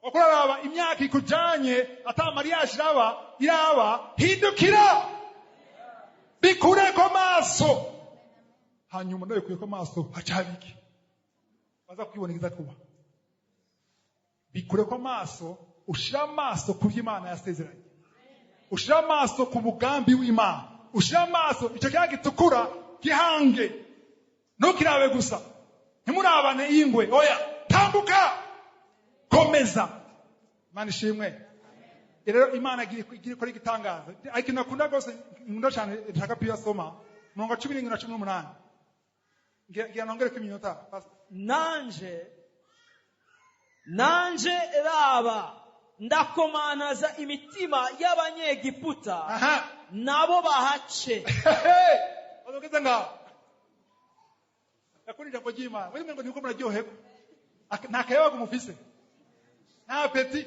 bakorera imyaka ikujanye ata mariage iraba hindukira bikure ko maso hanyuma nawe kuye ko maso hacabiki baza kwibonekeza kuba bikure ko maso ushira amaso ku by'Imana yasezeranye ushira amaso ku mugambi w'Imana ushira amaso icyo cyaha gitukura gihange ntukirabe gusa ntimurabane ingwe oya tambuka komeza Imana ishimwe. Rero Imana igira ikora igitangaza. Ariko nakunda gose nkunda cyane nshaka pia soma. Mungo 17 na 18. Ngira nongere ku minota. Nanje raba ndakomanaza imitima y'abanyegiputa nabo bahace. Bazogeza ngaho. Yakurira ko jima. Wewe ngo niko muraryoheko. Nakayewa kumufise. Na apeti.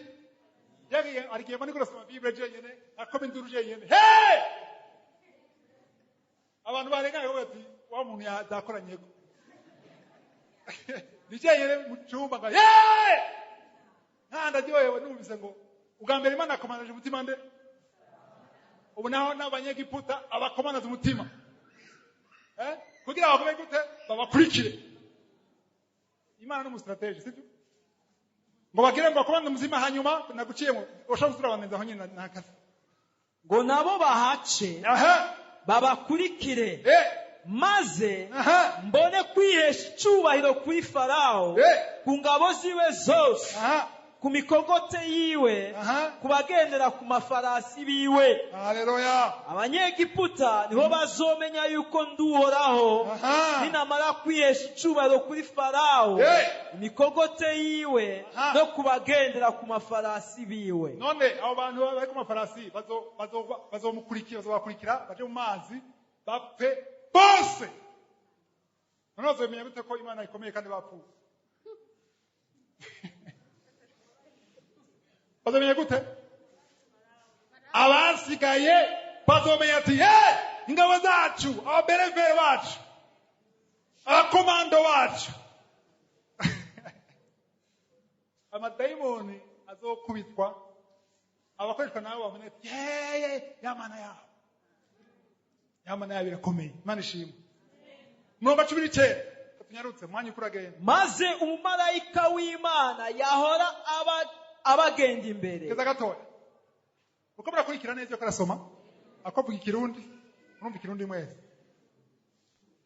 Yagi arikiye mani kurasoma Bible jenyene, akome nduru jenyene. Hey! Abantu barenga bati wa muntu yadakoranyeko. Nijenyene mu cyumba nga. Hey! Nanda ryohewe numvise ngo ugambere Imana akomanaje umutima nde. Ubu naho n'abanyegiputa abakomanaza umutima. Kugira bakome gute babakurikire. Imana no mu strategy sibyo? Ngo bagire ngo bakomane muzima hanyuma naguciyemo ushaka gusurabaneza aho nyine nakase. Ngo nabo bahace babakurikire maze mbone kwihesha icyubahiro kuri Farao ku ngabo ziwe zose ku mikogote yiwe ku bagendera ku mafarasi biwe. Haleluya. Abanyegiputa niho bazomenya yuko nduhoraho ninamara kwihesha icyubahiro kuri Farao imikogote yiwe no ku bagendera ku mafarasi biwe. None abo bantu bari ku mafarasi bazomukurikira bazobakurikira baje mu mazi bapfe bose. None bazomenya gute ko Imana ikomeye kandi bapfuye? Bazomenya gute? Abasigaye bazomenya ati ingabo zacu, ababerevere bacu, abakomando bacu. Amadayimoni azokubitwa abakoreshwa nawe babone ati yamana yawe. Yamana yawe birakomeye. Imana ishimwe. Mungo 19 tunyarutse mwanya ukuragenda. Maze umumarayika w'Imana yahora abagenda imbere. Keza gatoya. Uko murakurikira neza yo karasoma akovuga ikirundi urumva ikirundi mwese.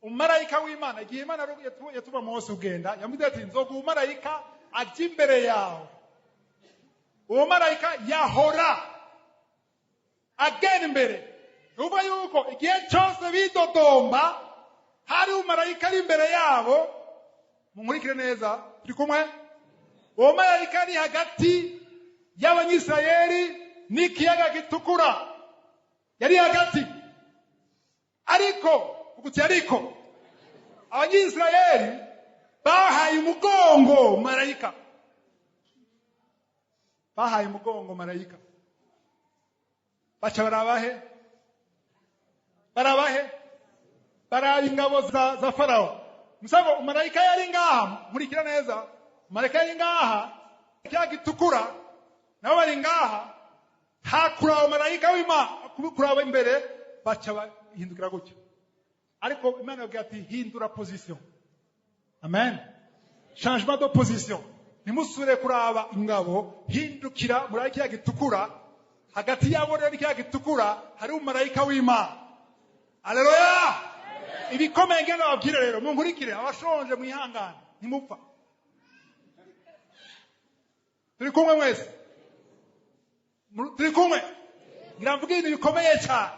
Umumarayika w'Imana igihe Imana yatuba Mose ugenda yamuze ati nzoga umumarayika aje imbere yawe. Uwo marayika yahora agenda imbere. Uvuga yuko igihe cyose bidodomba hari umumarayika ari imbere yabo. Munkurikire neza turi kumwe. Uwo marayika ari hagati y'Abanyisirayeli n'ikiyaga gitukura. Yari hagati. Ariko Abanyisirayeli bahaye umugongo marayika. Bahaye umugongo marayika. Bacha barabi ingabo za Farao. Musabo marayika yari ngaha nkurikira neza. Marayika yari ngaha ikiyaga gitukura nabo bari ngaha. Hakuraho marayika w'Imana kuraba imbere bacha bahindukira gutya. Ariko Imana yabwiye ati hindura position. Amen. Changement de position. Nimusure kuraba ingabo hindukira marayika gitukura. Hagati yabo rero ikiyaga gitukura hari marayika w'Imana. Haleluya. Ibikomeye ngenda babwire rero munkurikire abashonje mwihangane ntimupfa. Turi kumwe mwese. Turi kumwe. Ngiramvuga ibintu bikomeye cyane.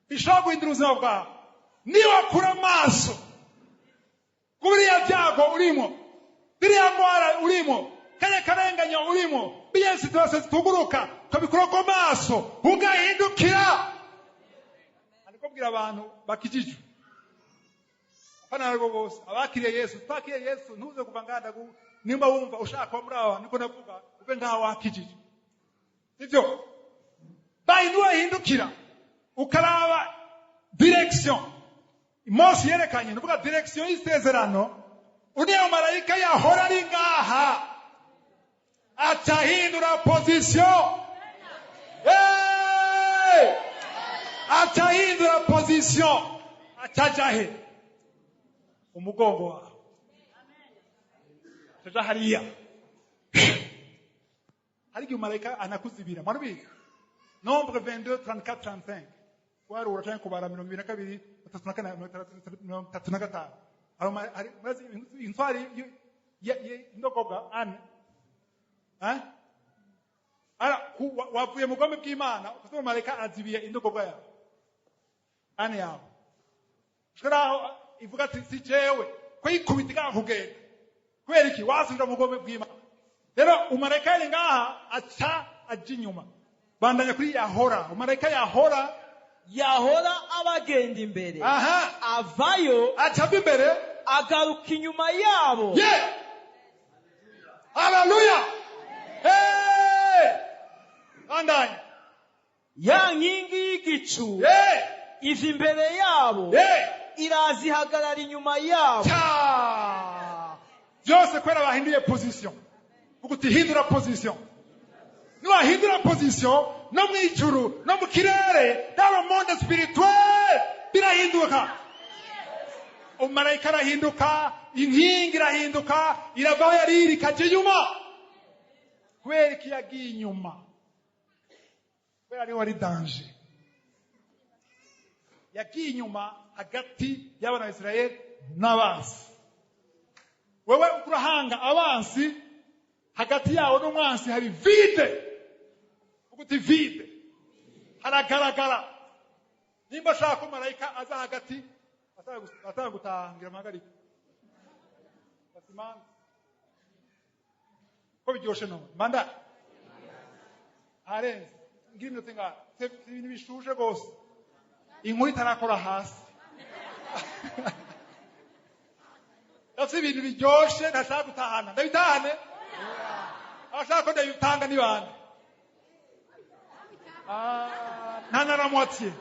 Bishobora guhindura ubuzima bwawe. Niba kura amaso kuriya byago urimo, biriya ndwara urimo, kare karenganya urimo, biye situation zituguruka kabikura ku maso ugahindukira. Alikobwira abantu bakijiju. Hana rwo bose abakiriye Yesu, takiriye Yesu ntuze kuvanganda nimba wumva ushaka muri aho niko navuga ube ngaho wakijiju. Sivyo? Bayinduwa hindukira ukaraba direction. Mose yerekanye nuvuga direction y'isezerano. Uniyo marayika yahora ari ngaha atahindura position. Atahindura position. Atajahe umugongo wawe. Taja hariya. Harigi marayika anakuzibira. Marubi Nombre 22 34 35. Wari uracanye kubara 22 34 hari intwari ndokobwa ane wavuye mu bwami bw'Imana ukasoma marayika arazibiye indogoba yawe ane yawe shiraho ivuga ati si jewe ko yikubita ikakugenda kubera iki wasubira mu bwami bw'Imana rero umarayika ari ngaha aca aje inyuma bandanya kuri yahora umarayika yahora abagenda imbere avayo aca imbere agaruka inyuma yabo haleluya bandanya ya nkingi y'igicu iva imbere yabo iraza ihagarara inyuma yabo byose kwera bahinduye position uguti hindura position niwahindura position no mu ijuru no mu kirere dans le monde spirituel birahinduka umarayika arahinduka inkingi irahinduka iravaho yariri ikaja inyuma kubera iki yagiye inyuma kubera ariho ari danger yagiye inyuma hagati y'abana ba Israeli n'abansi wewe urahanga abansi hagati yawo n'umwansi hari vide uguti vide haragaragara nimba shaka umarayika aza hagati atagutangira magarika basimana ko biryoshe no manda arenze ngira iminota ingana ibintu bishuje gose inkuru itarakora hasi Yose ibintu biryoshe ntashaka gutahana ndabitahane abashaka ko ndabitanga ni bande nta naramwatiye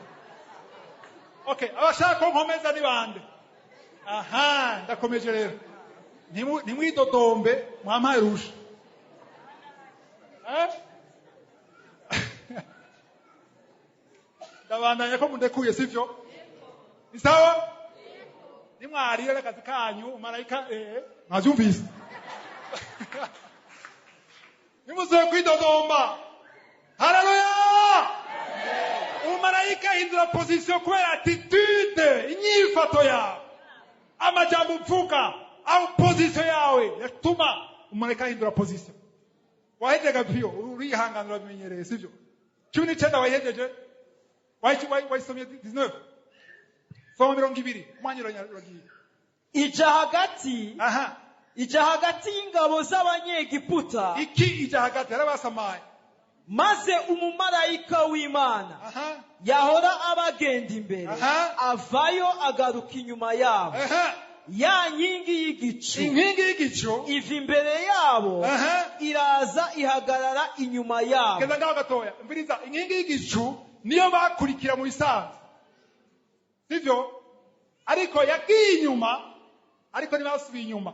okay abashaka ko nkomeza ni bande ndakomeje rero ntimwidodombe mwampaye rusha ndabandanya ko mundekuye sivyo ni sawa nimwarire akazi kanyu umarayika mwavyumvise nimuzoye kwidodomba haleluya umarayika hindura position kubera attitude inyifato yawe amajambo uvuga au position yawe yatuma umarayika hindura position wahejega pio urihanganira bimenyereye sivyo 19 wahejeje waisomye 19 soma 20 mwanyiro nyarugiye ija hagati y'ingabo z'abanyegiputa ija hagati yarabasamaye maze umumarayika w'Imana yahora abagenda imbere avayo agaruka inyuma yabo ya nkingi y'igicu iva imbere yabo iraza ihagarara inyuma yabo keza ngaho gatoya mviriza inkingi y'igicu niyo bakurikira mu bisanzwe sivyo ariko yagiye inyuma ariko ntibasubiye inyuma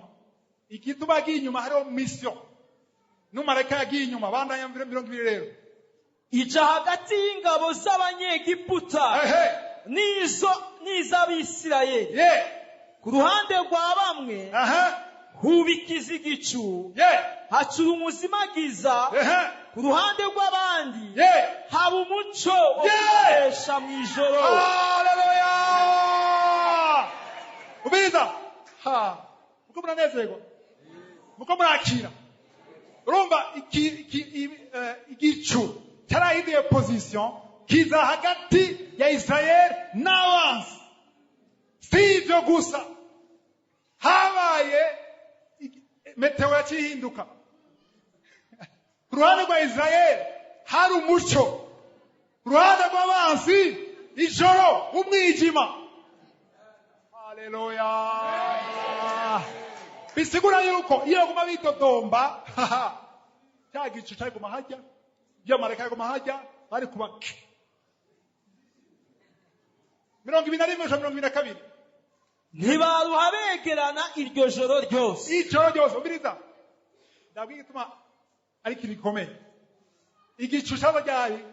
igituma yagiye inyuma hariho mission n'umarayika yagiye inyuma bandanya 20 rero ija hagati y'ingabo z'abanyegiputa n'iz'Abisirayeli ku ruhande rwa bamwe hubikiza igicu hacura umuzimagiza ku ruhande rw'abandi haba umuco wo gukoresha mu ijoro haleluya ubiriza muko muranezerwa muko murakira urumva igicu cyarahinduye position kiza hagati ya Israeli n'abansi sivyo gusa habaye meteo yacihinduka ku ruhande rwa Israeli hari umuco ku ruhande rw'abansi ijoro umwijima haleluya bisigura yuko iyo guma bitodomba cya gicu cyari guma hajya iyo mareka guma hajya bari kuba 21 ntibaruha begerana iryo joro ryose ubiriza ndabwiye gituma ari kibikomeye igicu cyaba cyari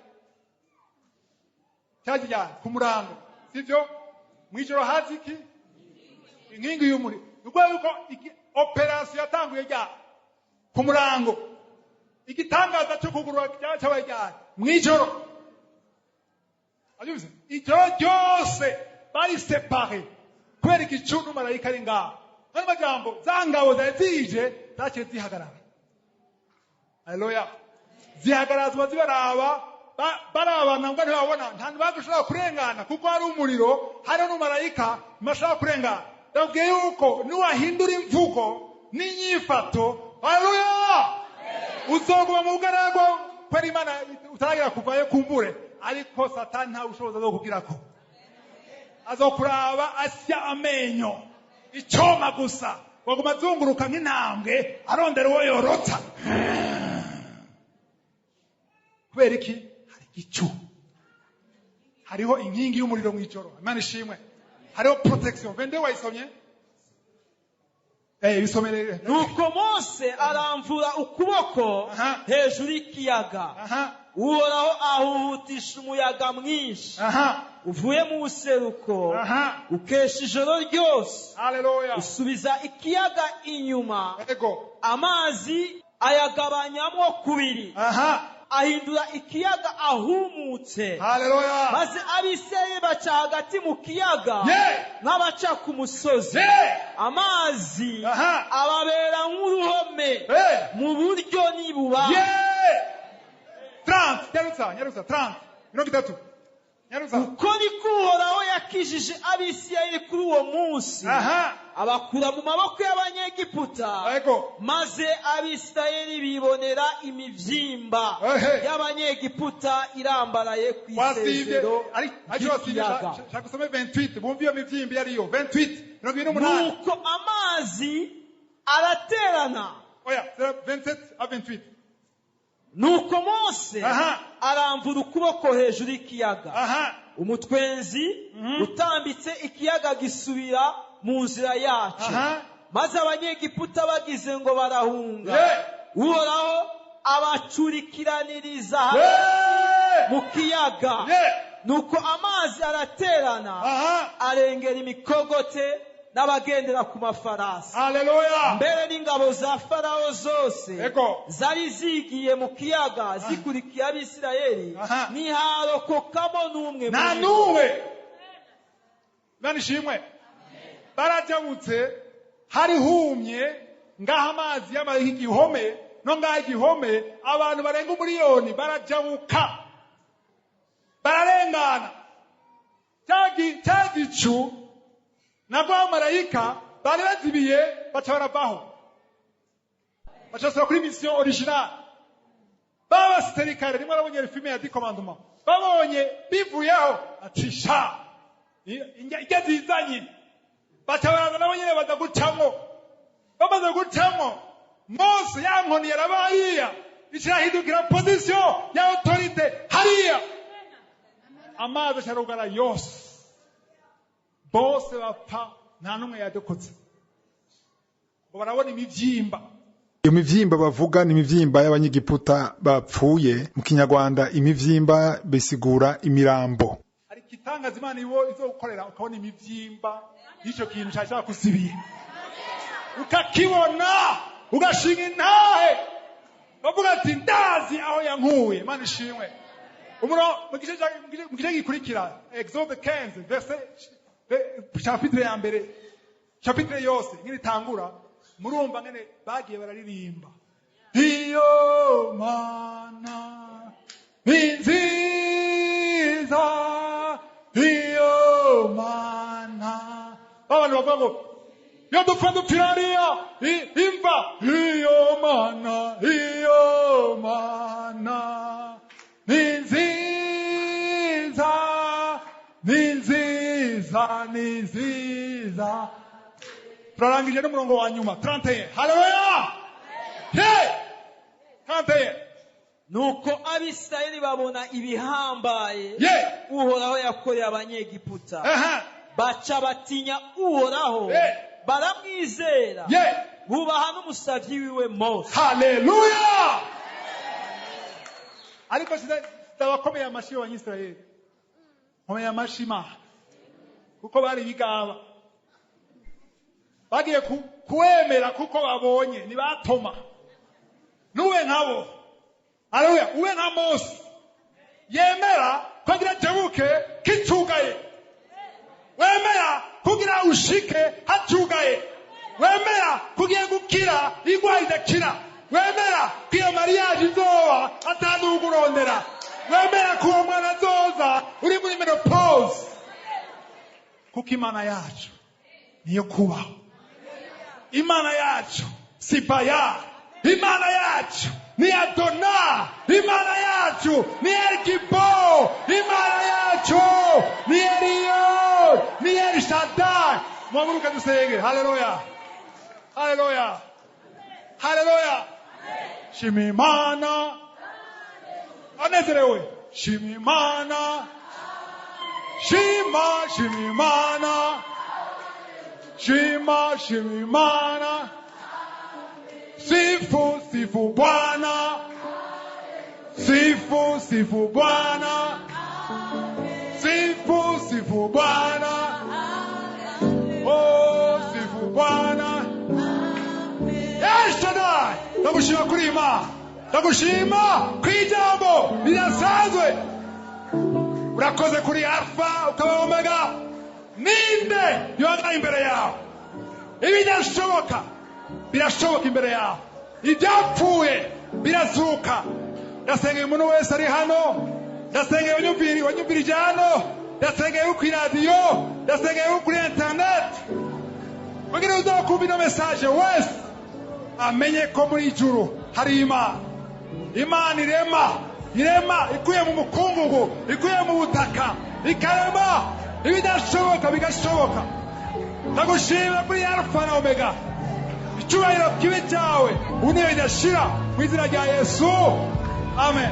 ku murango sivyo mwijoro hazi iki inkingi y'umuri nuko yuko operation yatanguye ku murango igitangaza cyo kugurura cyabaye mwijoro ajuze ijoro ryose bari séparé kubera igicu n'umarayika ari ngaho none majambo za ngabo zari zije zaciye zihagarara haleluya zihagarazwa zibaraba barabana ngo ntibabona nta ntibashobora kurengana kuko hari umuriro hari n'umumarayika ntibashobora kurengana. Ndabwiye yuko niwahindura imvugo n'inyifato, haleluya, uzoguma mu bugaragwa kwera Imana utaragira kuvayo kumbure, ariko Satani nta bushobozi azokugirako. Azokuraba asya amenyo icoma gusa, waguma azunguruka nk'intambwe arondera uwo yorota. Kubera iki? Hari igicu, hariho inkingi y'umuriro mw'ijoro. Imana ishimwe. Hariho protection. Vende wayisomye? Bisomere. Nuko Mose aramvura ukuboko hejuru y'ikiyaga. Uhoraho ahuhutisha umuyaga mwinshi uvuye mu buseruko ukesha ijoro ryose. Haleluya. Usubiza ikiyaga inyuma, amazi ayagabanyamo kubiri, ahindura ikiyaga ahumutse. Haleluya. Maze Abisirayeli baca hagati mu kiyaga n'abaca ku musozi. Amazi ababera nk'uruhome mu buryo n'ibubamfu. 30 nyarusa 30 30 nyarusa. Uko niko Uhoraho yakijije Abisirayeli kuri uwo munsi, abakura mu maboko y'Abanyegiputa. Maze Abisirayeli bibonera imivyimba y'Abanyegiputa irambaraye ku isezero ry'ikiyaga. Shaka 28 bumva iyo mivyimba yariyo 28. Nuko amazi araterana. 27 à 28. Nuko Mose aramvura ukuboko hejuru y'ikiyaga, umutwenzi utambitse ikiyaga gisubira mu nzira yacu. Maze Abanyegiputa bagize ngo barahunga, Uhoraho abacurikiraniriza mu kiyaga. Nuko amazi araterana arengera imikogote n'abagendera ku mafarasi. Haleluya. Mbere n'ingabo za Farawo zose zari zigiye mu kiyaga zikurikiye Abisirayeli, ntiharokokamo n'umwe na n'umwe. Imana ishimwe. Barajabutse hari humye ngaha amazi yamaye igihome, no ngaha igihome abantu barenga umuriyoni barajabuka bararengana. Cyagicu nabwo abamarayika bari bazibiye baca baravaho, bacasura kuri mission original. Baba sterikare rimwe arabonye filime ya Commandement, babonye bivuyeho atisha ijya zizanye, baca barazana bonyene baza gucamo. Bamaze gucamo, Mose yankoni yarabahiya ishirahindukira position ya autorite hariya. Amazi asharugara yose, bose bapfa nta numwe yadokotse. Ngo barabona imivyimba. Iyo mivyimba bavuga ni imivyimba y'Abanyegiputa bapfuye. Mu Kinyarwanda imivyimba bisigura imirambo. Ari kitangaza Imana izo gukorera ukabona imivyimba y'icyo kintu cyashaka kusibira, ukakibona ugashinga intahe bavuga ati ndazi aho yankuye. Imana ishimwe. Mu gice gikurikira Exode 15 verset chapitre ya mbere, chapitre yose nk'itangura, murumva ngene bagiye bararirimba iyo mana nziza, iyo mana. Abantu bavuga ngo yo dupfa dupfirariya imva, iyo mana nziza. Turarangije n'umurongo wa nyuma 31. Haleluya. 31. Nuko Abisirayeli babona ibihambaye Uhoraho yakoreye Abanyegiputa, baca batinya Uhoraho, baramwizera, bubaha n'umusavyi wiwe Mose. Haleluya. Ariko ndabakomeye amashi y'Abanyisirayeli, komeye amashima kuko bari bigaba, bagiye kuwemera kuko babonye nibatoma. Nuwe nkabo, haleluya, uwe nka Mose yemera kugira jabuke kicugaye, wemera kugira ushike hacugaye, wemera kugira gukira igwa idakira, wemera ko iyo mariage izoba atandugurondera, wemera ko uwo mwana azoza uri muri menopause, kuko imana yacu niyo kubaho. Imana yacu si Bayali, imana yacu ni Adona, imana yacu ni Elkibo, imana yacu ni Elion, ni El Shaddai. Mwamuruka dusenge. Haleluya, haleluya, haleluya. Shima Imana, anezerewe. Shima Imana, shima Imana, shima Imana. Sifu Bwana, sifu Bwana, sifu Bwana, oh sifu Bwana. El Shaddai, ndagushima kuri Imana, ndagushima kwijambo birasanzwe. Urakoze kuri Alpha ukaba Omega. Ninde yoga imbere yawe? Ibidashoboka birashoboka imbere yawe, ibyapfuye birazuka. Ndasengeye umuntu wese ari hano, ndasengeye wanyumvirije hano, ndasengeye kuri radio, ndasengeye kuri internet, kugira uzakumva ino message wese amenye ko muri ijuru hari Imana. Imana irema ikuye mu mukungugu, ikuye mu butaka, ikarema ibidashoboka bigashoboka. Ndagushima kuri Alpha na Omega. Icyubahiro kibe cyawe, unebe idashira, mu izina rya Yesu, amen.